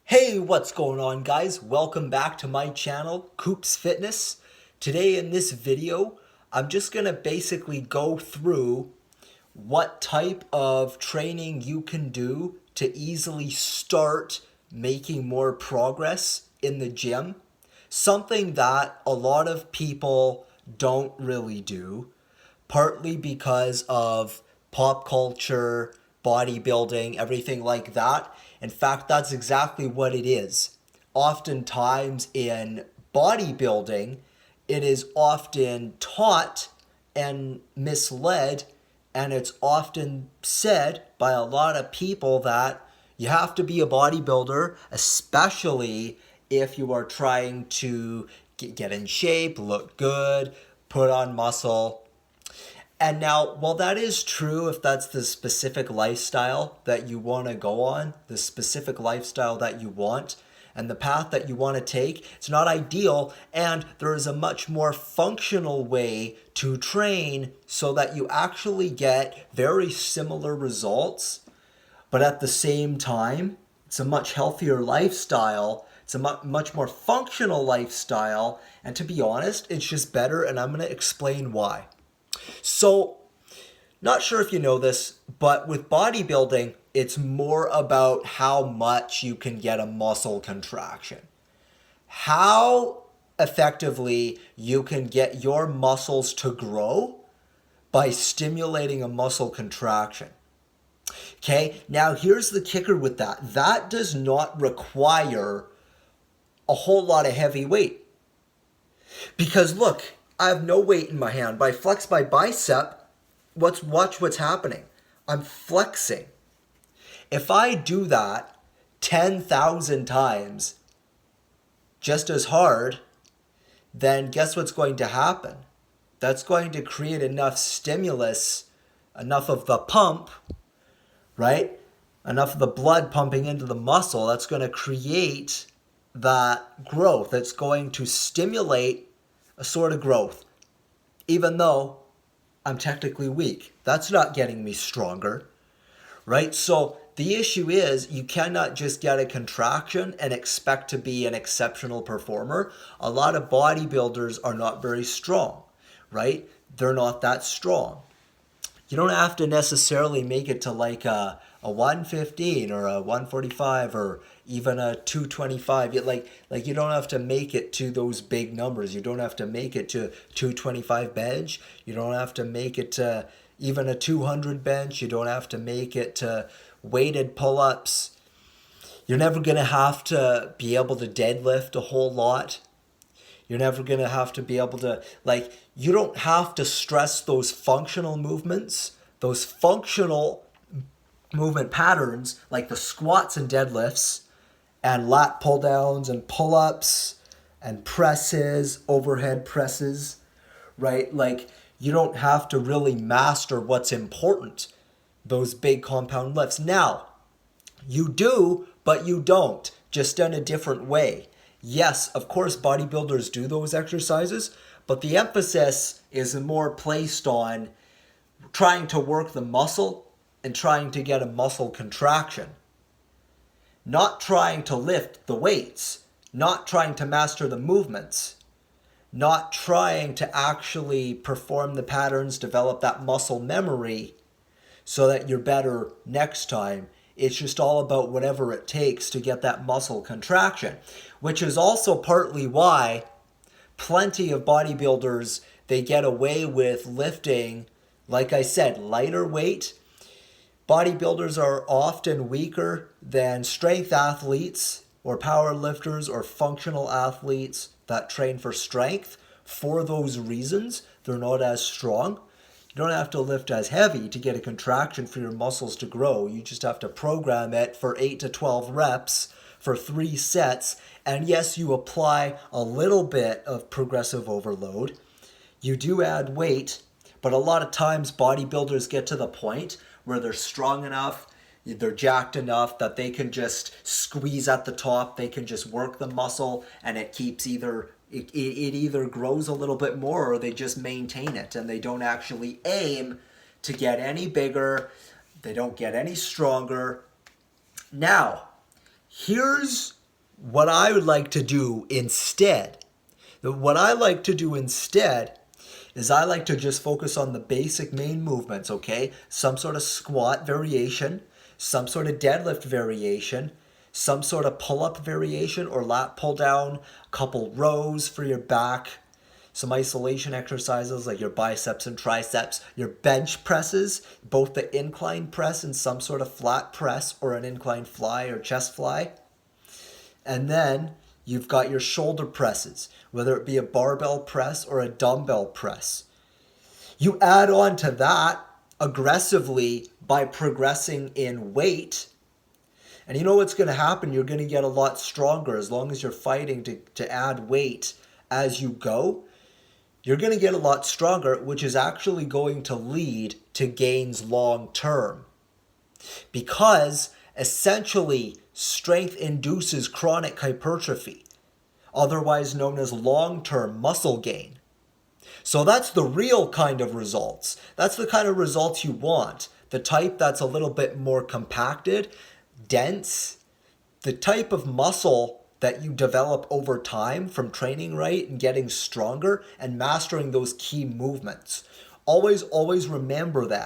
Hey, what's going on, guys? Welcome back to my channel, Coops Fitness. Today in this video, I'm just gonna basically go through what type of training you can do to easily start making more progress in the gym. Something that a lot of people don't really do, partly because of pop culture, bodybuilding, everything like that. In fact, that's exactly what it is. Oftentimes in bodybuilding, it is often taught and misled, and it's often said by a lot of people that you have to be a bodybuilder, especially if you are trying to get in shape, look good, put on muscle. And now, while that is true, if that's the specific lifestyle that you want to go on, the specific lifestyle that you want, and the path that you want to take, it's not ideal. And there is a much more functional way to train so that you actually get very similar results, but at the same time, it's a much healthier lifestyle. It's a much more functional lifestyle. And to be honest, it's just better. And I'm going to explain why. So, not sure if you know this, but with bodybuilding, it's more about how much you can get a muscle contraction. How effectively you can get your muscles to grow by stimulating a muscle contraction. Okay, now here's the kicker with that. That does not require a whole lot of heavy weight. Because look, I have no weight in my hand. But I flex my bicep, watch what's happening. I'm flexing. If I do that 10,000 times just as hard, then guess what's going to happen? That's going to create enough stimulus, enough of the pump, right? Enough of the blood pumping into the muscle. That's going to create that growth. That's going to stimulate a sort of growth, even though I'm technically weak. That's not getting me stronger, right? So the issue is you cannot just get a contraction and expect to be an exceptional performer. A lot of bodybuilders are not very strong, right? They're not that strong. You don't have to necessarily make it to like a 115 or a 145 or even a 225. Like you don't have to make it to those big numbers. You don't have to make it to 225 bench. You don't have to make it to even a 200 bench. You don't have to make it to weighted pull-ups. You're never going to have to be able to deadlift a whole lot. You're never going to have to be able to, you don't have to stress those functional movements, those functional movement patterns, like the squats and deadlifts, and lat pull downs and pull ups and presses, overhead presses, right? Like, you don't have to really master what's important, those big compound lifts. Now, you do, but you don't, just in a different way. Yes, of course, bodybuilders do those exercises, but the emphasis is more placed on trying to work the muscle and trying to get a muscle contraction. Not trying to lift the weights, not trying to master the movements, not trying to actually perform the patterns, develop that muscle memory so that you're better next time. It's just all about whatever it takes to get that muscle contraction, which is also partly why plenty of bodybuilders, they get away with lifting, like I said, lighter weight. Bodybuilders are often weaker than strength athletes or power lifters or functional athletes that train for strength. For those reasons, they're not as strong. You don't have to lift as heavy to get a contraction for your muscles to grow. You just have to program it for 8 to 12 reps for 3 sets. And yes, you apply a little bit of progressive overload. You do add weight, but a lot of times bodybuilders get to the point where they're strong enough, they're jacked enough that they can just squeeze at the top, they can just work the muscle, and it keeps it either grows a little bit more or they just maintain it and they don't actually aim to get any bigger. They don't get any stronger. Now, Here's what I would like to do instead. What I like to do instead is I like to just focus on the basic main movements, okay? Some sort of squat variation, some sort of deadlift variation, some sort of pull-up variation or lat pull down, a couple rows for your back, some isolation exercises like your biceps and triceps, your bench presses, both the incline press and some sort of flat press or an incline fly or chest fly. And then you've got your shoulder presses, whether it be a barbell press or a dumbbell press. You add on to that aggressively by progressing in weight. And you know what's going to happen? You're going to get a lot stronger as long as you're fighting to add weight as you go. You're going to get a lot stronger, which is actually going to lead to gains long term. Because essentially, strength induces chronic hypertrophy, otherwise known as long-term muscle gain. So that's the real kind of results. That's the kind of results you want. The type that's a little bit more compacted, dense, the type of muscle that you develop over time from training right and getting stronger and mastering those key movements. Always remember that.